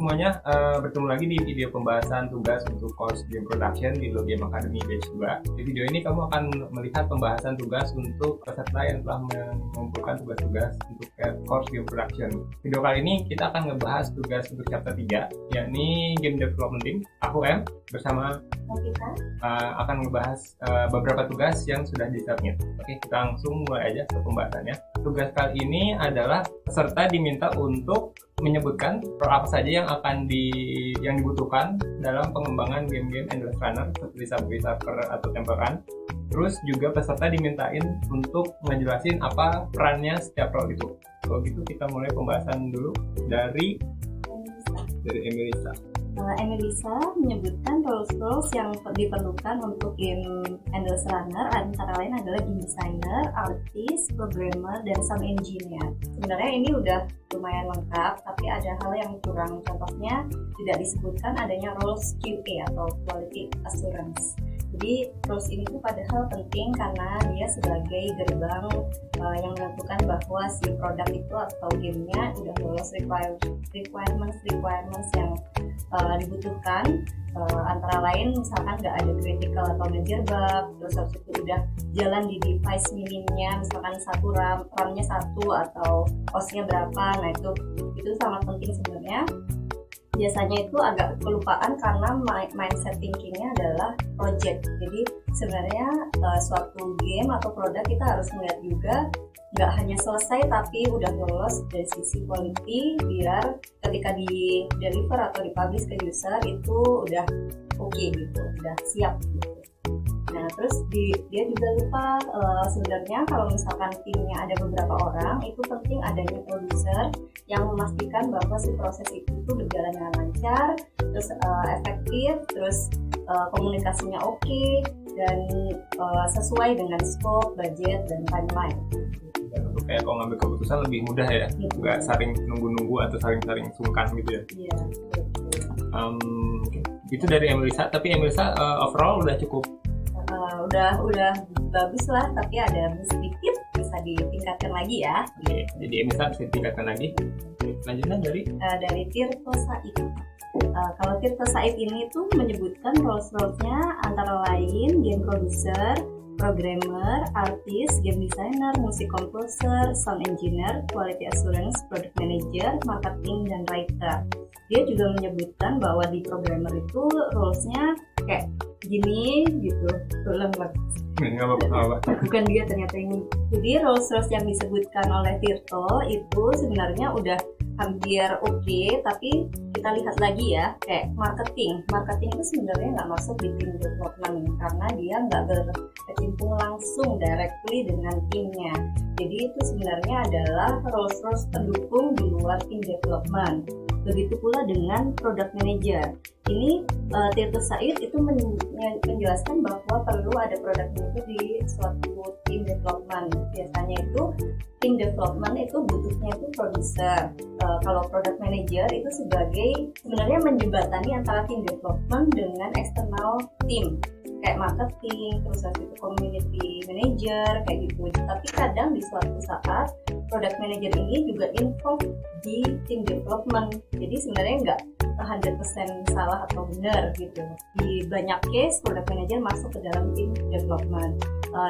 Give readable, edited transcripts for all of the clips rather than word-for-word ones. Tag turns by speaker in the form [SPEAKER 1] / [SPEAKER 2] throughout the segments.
[SPEAKER 1] semuanya, bertemu lagi di video pembahasan tugas untuk course Game Production di Logame Academy Batch 2. Di video ini kamu akan melihat pembahasan tugas untuk peserta yang telah mengumpulkan tugas-tugas untuk course Game Production. Video kali ini kita akan ngebahas tugas untuk chapter 3, yakni Game Development Team. Aku M bersama
[SPEAKER 2] kita
[SPEAKER 1] akan ngebahas beberapa tugas yang sudah disubmit. Oke, kita langsung mulai aja ke pembahasannya. Tugas kali ini adalah peserta diminta untuk menyebutkan role apa saja yang dibutuhkan dalam pengembangan game-game Endless Runner seperti Subway Surfer atau Temple Run. Terus juga peserta dimintain untuk ngejelasin apa perannya setiap role itu. Kalau gitu kita mulai pembahasan dulu dari Emilisa.
[SPEAKER 2] Emilisa menyebutkan roles yang diperlukan untuk game Endless Runner antara lain adalah game designer, artist, programmer, dan sound engineer. Sebenarnya ini udah lumayan lengkap, tapi ada hal yang kurang. Contohnya tidak disebutkan adanya roles QA atau Quality Assurance. Jadi roles ini tuh padahal penting karena dia sebagai gerbang yang menentukan bahwa si produk itu atau gamenya udah lolos requirements yang dibutuhkan, antara lain misalkan nggak ada critical atau major bug, terus habis itu udah jalan di device minimnya, misalkan RAM-nya 1 atau cost-nya berapa. Nah itu sangat penting sebenarnya. Biasanya itu agak kelupaan karena mindset thinkingnya adalah project. Jadi sebenarnya suatu game atau produk kita harus melihat juga nggak hanya selesai tapi udah lolos dari sisi quality, biar ketika di deliver atau dipublish ke user itu udah oke gitu, udah siap gitu. Nah terus dia juga lupa sebenarnya kalau misalkan timnya ada beberapa orang, itu penting adanya produser yang memastikan bahwa si proses itu berjalan dengan lancar, terus efektif, terus komunikasinya oke, dan sesuai dengan scope, budget, dan timeline.
[SPEAKER 1] Untuk kayak kalau ngambil keputusan lebih mudah ya, nggak saling nunggu-nunggu atau saling sungkan gitu ya.
[SPEAKER 2] Iya.
[SPEAKER 1] Itu dari Emilisa, tapi Emilisa overall udah cukup.
[SPEAKER 2] Udah bagus lah, tapi ada sedikit bisa ditingkatkan lagi ya.
[SPEAKER 1] Oke, jadi Emilisa bisa ditingkatkan lagi. Selanjutnya
[SPEAKER 2] dari Tirto Said. Kalau Tirto Said ini tuh menyebutkan roles-nya antara lain game producer, programmer, artist, game designer, music composer, sound engineer, quality assurance, product manager, marketing, dan writer. Dia juga menyebutkan bahwa di programmer itu roles-nya kayak gini gitu, bukan dia ternyata ini. Jadi roles yang disebutkan oleh Tirto itu sebenarnya udah hampir oke, tapi kita lihat lagi ya, kayak marketing itu sebenarnya nggak masuk di tim development karena dia nggak berkecimpung langsung directly dengan timnya. Jadi itu sebenarnya adalah roles pendukung di luar tim development. Begitu pula dengan product manager. Ini Tirto Said itu menjelaskan bahwa perlu ada product manager di suatu tim development. Biasanya itu tim development itu butuhnya itu produser. Kalau product manager itu sebenarnya menjembatani antara tim development dengan external team, kayak marketing, terus itu community manager, kayak gitu. Tapi kadang di suatu saat product manager ini juga involved di tim development. Jadi sebenarnya nggak 100% salah atau benar gitu. Di banyak case product manager masuk ke dalam tim development.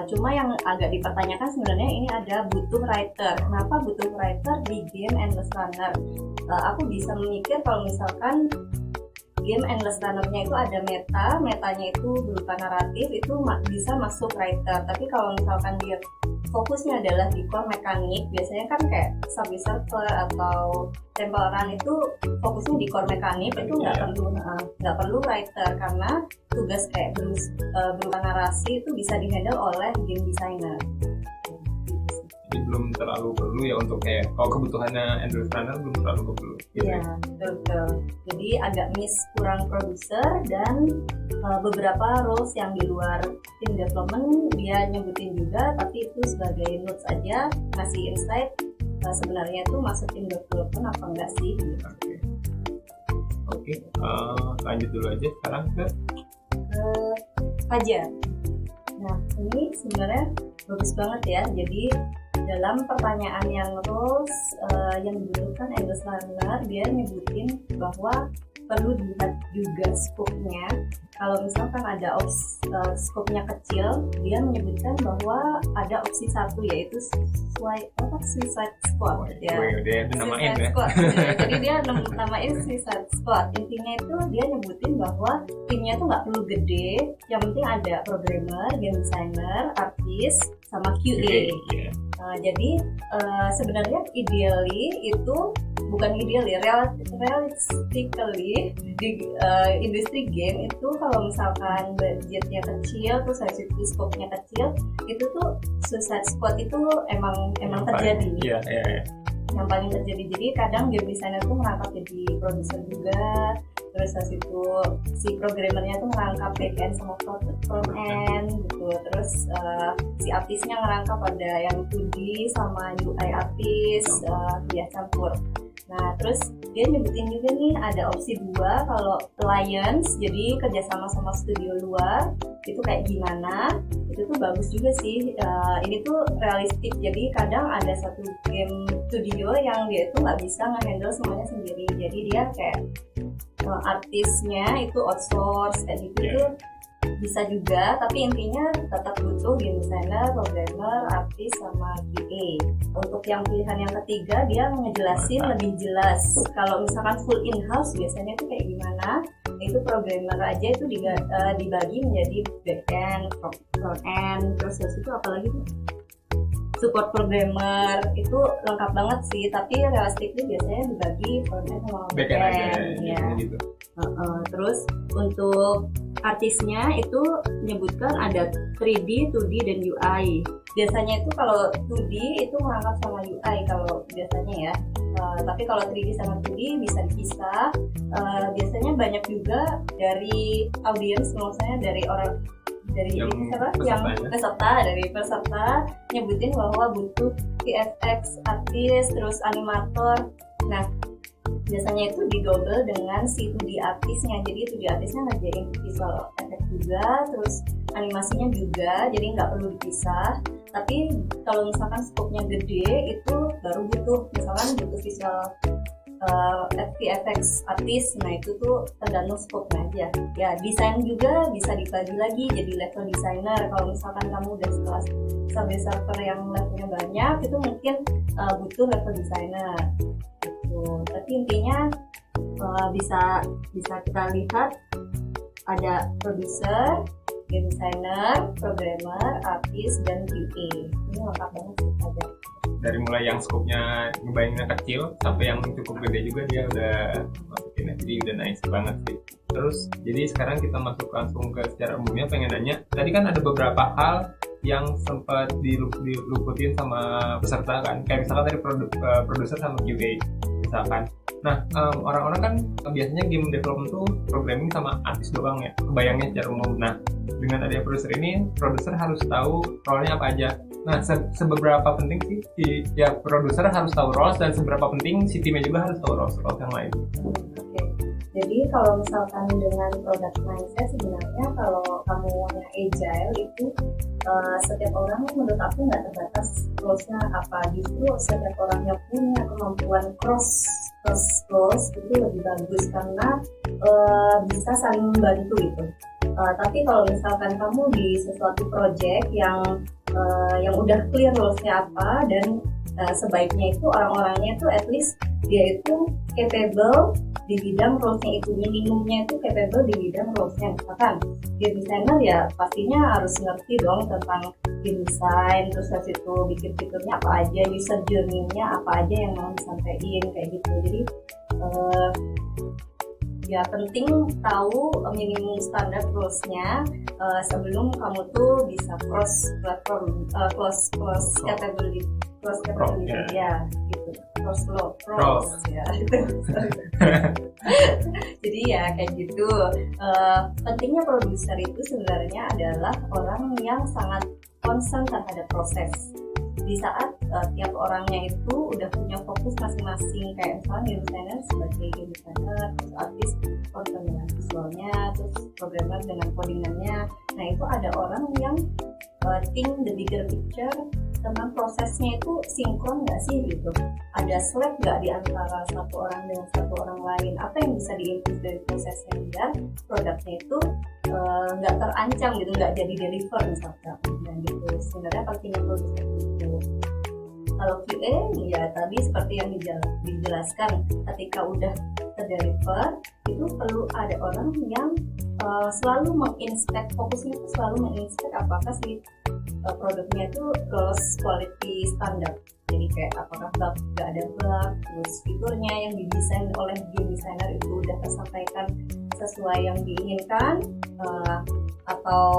[SPEAKER 2] Cuma yang agak dipertanyakan sebenarnya ini ada butuh writer. Kenapa butuh writer di game Endless Runner? Aku bisa memikir kalau misalkan game Endless Runner-nya itu ada metanya itu berupa naratif, itu bisa masuk writer. Tapi kalau misalkan dia fokusnya adalah di core mekanik, biasanya kan kayak Subway Surfer atau Temple Run itu fokusnya di core mekanik, itu nggak perlu writer karena tugas kayak berupa narasi itu bisa dihandle oleh game designer.
[SPEAKER 1] Jadi belum terlalu perlu ya untuk kayak kalau kebutuhannya Endless Runner belum terlalu perlu.
[SPEAKER 2] Iya, betul. Jadi agak kurang produser dan beberapa roles yang di luar tim development dia nyebutin juga, tapi itu sebagai notes aja, ngasih insight sebenarnya itu masuk tim development apa enggak sih.
[SPEAKER 1] Oke. Lanjut dulu aja sekarang ke
[SPEAKER 2] Fajar. Nah ini sebenarnya bagus banget ya. Jadi dalam pertanyaan yang rules yang dibutuhkan English learner, dia nyebutin bahwa perlu dilihat juga scope-nya. Kalau misalkan ada scope-nya kecil, dia menyebutkan bahwa ada opsi satu, yaitu Suicide Squad.
[SPEAKER 1] Ya. Dia namain ya.
[SPEAKER 2] Jadi dia namain Suicide Squad. Intinya itu dia nyebutin bahwa timnya itu nggak perlu gede, yang penting ada programmer, game designer, artis, sama QA. Jadi sebenarnya ideally itu bukan ideally, realistically di industri game itu kalau misalkan budgetnya kecil terus habis itu scope-nya kecil, itu tuh Suicide Squad itu emang terjadi.
[SPEAKER 1] Iya.
[SPEAKER 2] Yang paling terjadi. Jadi kadang game designer tuh merangkap jadi produser juga, terus habis itu si programmernya tuh merangkap backend sama front end gitu, terus si artisnya ngerangkap ada yang 2D sama UI artis, ya campur. Nah terus dia nyebutin juga nih ada opsi 2 kalau alliance, jadi kerjasama sama studio luar itu kayak gimana, itu tuh bagus juga sih. Ini tuh realistik, jadi kadang ada satu game studio yang dia itu nggak bisa nge-handle semuanya sendiri, jadi dia kayak artisnya itu outsource kayak gitu. Tuh bisa juga, tapi intinya tetap butuh game designer, programmer, artis, sama QA. Untuk yang pilihan yang ketiga, dia ngejelasin lebih jelas. Kalau misalkan full in-house biasanya itu kayak gimana, itu programmer aja itu dibagi menjadi back-end, front-end, terus itu apalagi tuh? Support programmer, itu lengkap banget sih, tapi realistically biasanya dibagi front-end sama back-end. Ya. Gitu. Terus untuk artisnya itu menyebutkan ada 3D, 2D, dan UI. Biasanya itu kalau 2D itu merangkap sama UI kalau biasanya ya. Tapi kalau 3D sama 2D bisa dipisah. Biasanya banyak juga dari audiens, maksudnya dari orang yang peserta nyebutin bahwa butuh VFX artis, terus animator. Nah biasanya itu didouble dengan si 2D artisnya, jadi 2D artisnya ngerjain visual effect juga, terus animasinya juga, jadi nggak perlu dipisah. Tapi kalau misalkan scope-nya gede itu baru butuh, misalkan butuh visual VFX artis, nah itu tuh tergantung scope-nya aja. Ya desain juga bisa dibagi lagi jadi level designer. Kalau misalkan kamu udah kelas sampai server yang levelnya banyak, itu mungkin butuh level designer. Tapi intinya bisa kita lihat ada produser, game designer, programmer, artis, dan QA. Ini lengkap banget sih aja.
[SPEAKER 1] Dari mulai yang scope-nya ngebayanginnya kecil sampai yang cukup gede juga dia udah masukin, jadi udah nice banget sih. Terus jadi sekarang kita masuk langsung ke secara umumnya, pengen nanya tadi kan ada beberapa hal yang sempat diluputin sama peserta kan, kayak misalkan dari produser sama QA misalkan. Nah orang-orang kan biasanya game development tuh programming sama artis doang ya, kebayangnya secara umum. Nah dengan adanya produser ini, produser harus tahu role-nya apa aja. Nah seberapa penting sih ya produser harus tahu roles, dan seberapa penting si timnya juga harus tahu roles yang lain.
[SPEAKER 2] Jadi kalau misalkan dengan product mindset, sebenarnya kalau kamu yang agile itu setiap orang menurut aku nggak terbatas roles-nya apa, justru setiap orangnya punya kemampuan cross itu lebih bagus karena bisa saling membantu itu. Tapi kalau misalkan kamu di sesuatu project yang udah clear roles-nya apa, dan sebaiknya itu orang-orangnya itu at least dia itu capable di bidang roles-nya itu, minimumnya itu capable di bidang roles-nya. Misalkan game designer ya pastinya harus ngerti dong tentang game design, terus habis itu bikin fiturnya apa aja, user journey-nya apa aja yang mau disampaikan kayak gitu. Jadi ya penting tahu minimum standar roles-nya sebelum kamu tuh bisa cross platform, cross capability ya gitu, cross ya gitu. Jadi ya kayak gitu. Pentingnya produser itu sebenarnya adalah orang yang sangat concern terhadap proses. Di saat tiap orangnya itu udah punya fokus masing-masing, kayak misalnya game designer sebagai game designer, terus artis concern dengan visualnya, terus programmer dengan codingannya. Nah itu ada orang yang think the bigger picture tentang prosesnya itu sinkron nggak sih gitu, ada slack nggak di antara satu orang dengan satu orang lain, apa yang bisa diimprove dari prosesnya biar produknya itu nggak terancam gitu, nggak jadi deliver misalkan, dan gitu sebenarnya pentingnya produser itu. Kalau QA ya tadi seperti yang dijelaskan, ketika udah terdeliver itu perlu ada orang yang selalu menginspek, fokusnya itu selalu menginspek apakah si produknya itu lolos quality standard. Jadi kayak apakah bug, nggak ada bug, terus fiturnya yang didesain oleh game designer itu udah tersampaikan sesuai yang diinginkan, atau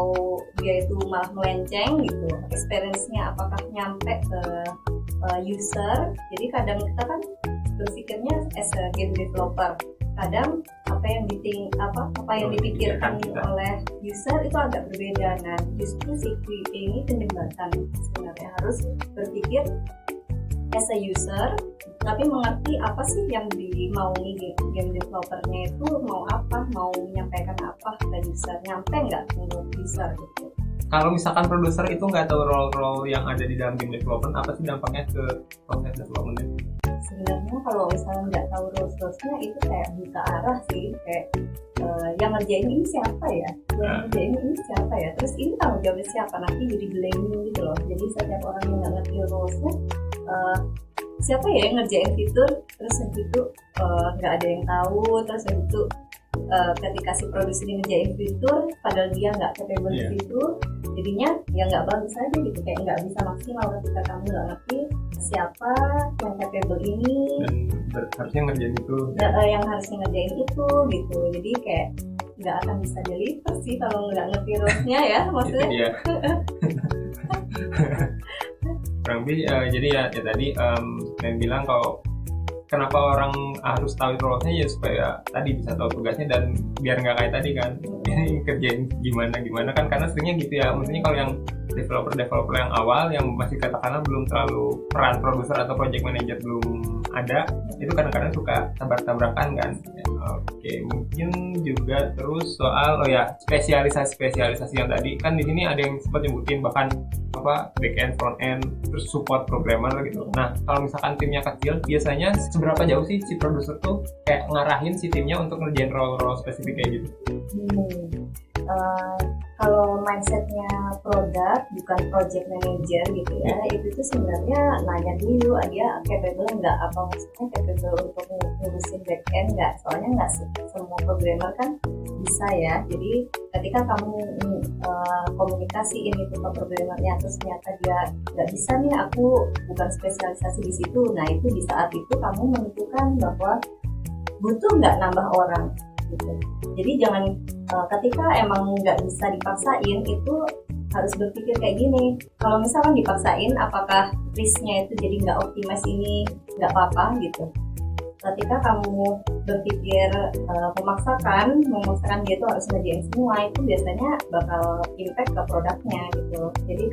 [SPEAKER 2] dia itu malah melenceng gitu, experience-nya apakah nyampe ke user. Jadi kadang kita kan berpikirnya as a game developer, kadang apa yang dipikirkan oleh user itu agak berbeda. Nah justru si QA ini penjembatan, sebenarnya harus berpikir as a user tapi mengerti apa sih yang dimaui game developernya itu mau apa, mau menyampaikan apa ke user, nyampe nggak menurut user gitu.
[SPEAKER 1] Kalau misalkan produser itu nggak tahu role-role yang ada di dalam game development, apa sih dampaknya ke proses development?
[SPEAKER 2] Sebenarnya kalau misalnya nggak tahu roles-nya itu kayak buta arah sih, kayak yang ngerjain ini siapa ya, yang ngerjain ini siapa ya, terus ini tanggung jawabnya siapa, nanti jadi blaming gitu loh. Jadi setiap orang yang nggak ngerti roles-nya, siapa ya yang ngerjain fitur, terus yang itu nggak ada yang tahu, terus yang itu ketika si produser ngerjain fitur padahal dia nggak capable di situ, jadinya ya nggak bagus aja gitu, kayak nggak bisa maksimal ketika kamu nggak ngerti siapa yang capable ini
[SPEAKER 1] dan harusnya ngerjain itu,
[SPEAKER 2] yang harusnya ngerjain itu gitu. Jadi kayak nggak akan bisa deliver sih kalau nggak ngerti role-nya ya, maksudnya.
[SPEAKER 1] Iya. Kurang lebih jadi ya tadi saya bilang kalau kenapa orang harus tahu role-nya ya supaya tadi bisa tahu tugasnya dan biar nggak kayak tadi kan ini kerjain gimana kan, karena seringnya gitu ya, maksudnya kalau yang developer yang awal yang masih katakanlah belum terlalu peran produser atau project manager belum ada, itu kadang-kadang suka tabrak-tabrakan kan. Oke, mungkin juga terus soal spesialisasi yang tadi kan di sini ada yang sempat nyebutin bahkan back end, front end, terus support programmer gitu. Nah kalau misalkan timnya kecil, biasanya seberapa jauh sih si produser tuh kayak ngarahin si timnya untuk ngerjain role spesifik kayak gitu?
[SPEAKER 2] Kalau mindsetnya produk bukan project manager gitu ya, itu tuh sebenarnya nanya dulu dia capable nggak, apa maksudnya capable untuk ngurusin back end nggak, soalnya nggak semua programmer kan bisa ya. Jadi ketika kamu komunikasiin itu ke programmernya terus ternyata dia nggak bisa nih, aku bukan spesialisasi di situ, nah itu di saat itu kamu menentukan bahwa butuh nggak nambah orang gitu. Jadi jangan ketika emang nggak bisa dipaksain, itu harus berpikir kayak gini, kalau misalkan dipaksain apakah risknya itu jadi nggak optimis, ini nggak apa-apa gitu. Ketika kamu berpikir memaksakan dia itu harus ngerjain semua, itu biasanya bakal impact ke produknya gitu. Jadi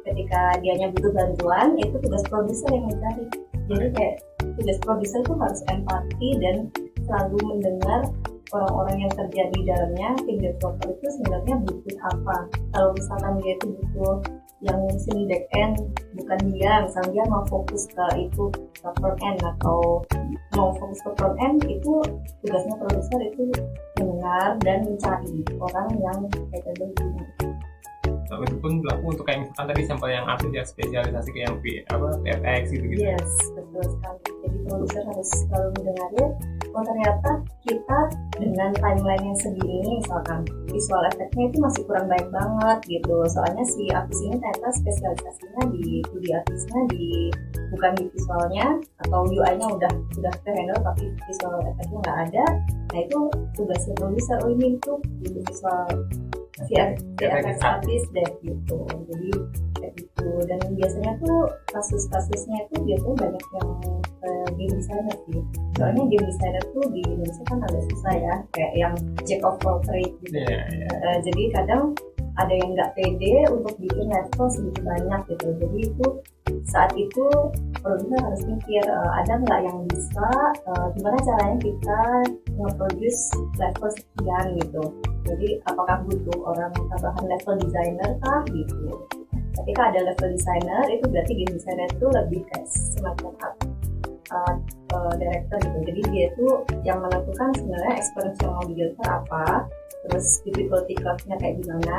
[SPEAKER 2] ketika dianya butuh bantuan, itu tugas produser yang mencari. Jadi kayak tugas produser itu harus empati dan selalu mendengar orang-orang yang kerja di dalamnya, tim developer itu sebenarnya butuh apa. Kalau misalkan dia itu butuh yang ngurusin back end, bukan dia, misalnya dia mau fokus ke front end atau mau fokus ke front end, itu tugasnya produser itu mendengar dan mencari orang yang capable.
[SPEAKER 1] Nah, itu pun berlaku untuk kayak misalkan tadi sampel yang artis ya, spesialisasi kayak yang VFX gitu.
[SPEAKER 2] Yes, betul sekali. Jadi produser harus selalu mendengarnya. Oh ternyata kita dengan timeline yang segini, misalkan visual efeknya itu masih kurang baik banget gitu. Soalnya si artis ini ternyata spesialisasinya di 2D artisnya, bukan di visualnya, atau UI-nya udah terhandle tapi visual efeknya nggak ada. Nah itu tugasnya produser, ini tuh di visual VFX artis dan gitu. Jadi kayak gitu. Dan biasanya tuh kasus-kasusnya itu biasanya banyak yang game designer sih. Soalnya game designer tuh di Indonesia kan agak susah ya, kayak yang jack of all trades gitu. Jadi kadang ada yang nggak pede untuk bikin level segitu banyak gitu. Jadi itu saat itu produser harus mikir ada nggak yang bisa, gimana caranya kita nge-produce level sekian gitu. Jadi apakah butuh orang tambahan level designer kah gitu. Ketika ada level designer, itu berarti game designer itu lebih kayak semacam director gitu. Jadi dia itu yang menentukan sebenarnya experience yang mau di-deliver apa, terus difficulty curve-nya kayak gimana,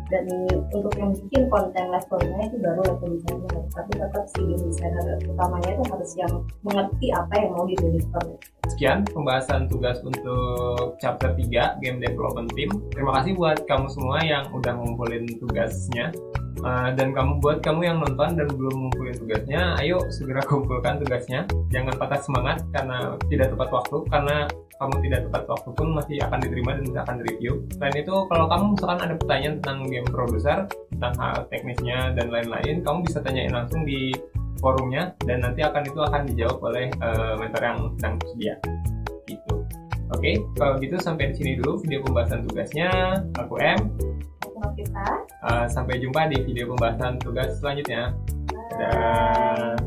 [SPEAKER 2] dan untuk yang bikin konten levelnya itu baru level designer. Tapi tetap si game designer utamanya itu harus yang mengerti apa yang mau di-deliver.
[SPEAKER 1] Sekian pembahasan tugas untuk chapter 3 Game Development Team. Terima kasih buat kamu semua yang udah ngumpulin tugasnya. Dan buat kamu yang nonton dan belum ngumpulin tugasnya, ayo segera kumpulkan tugasnya. Jangan patah semangat karena tidak tepat waktu, karena kamu tidak tepat waktu pun masih akan diterima dan bisa akan direview. Selain itu, kalau kamu misalkan ada pertanyaan tentang game producer, tentang hal teknisnya dan lain-lain, kamu bisa tanyain langsung di forumnya, dan nanti itu akan dijawab oleh mentor yang sedang tersedia. Gitu. Oke, kalau gitu sampai di sini dulu video pembahasan tugasnya. Aku M.
[SPEAKER 2] Kita.
[SPEAKER 1] Sampai jumpa di video pembahasan tugas selanjutnya. Dadah.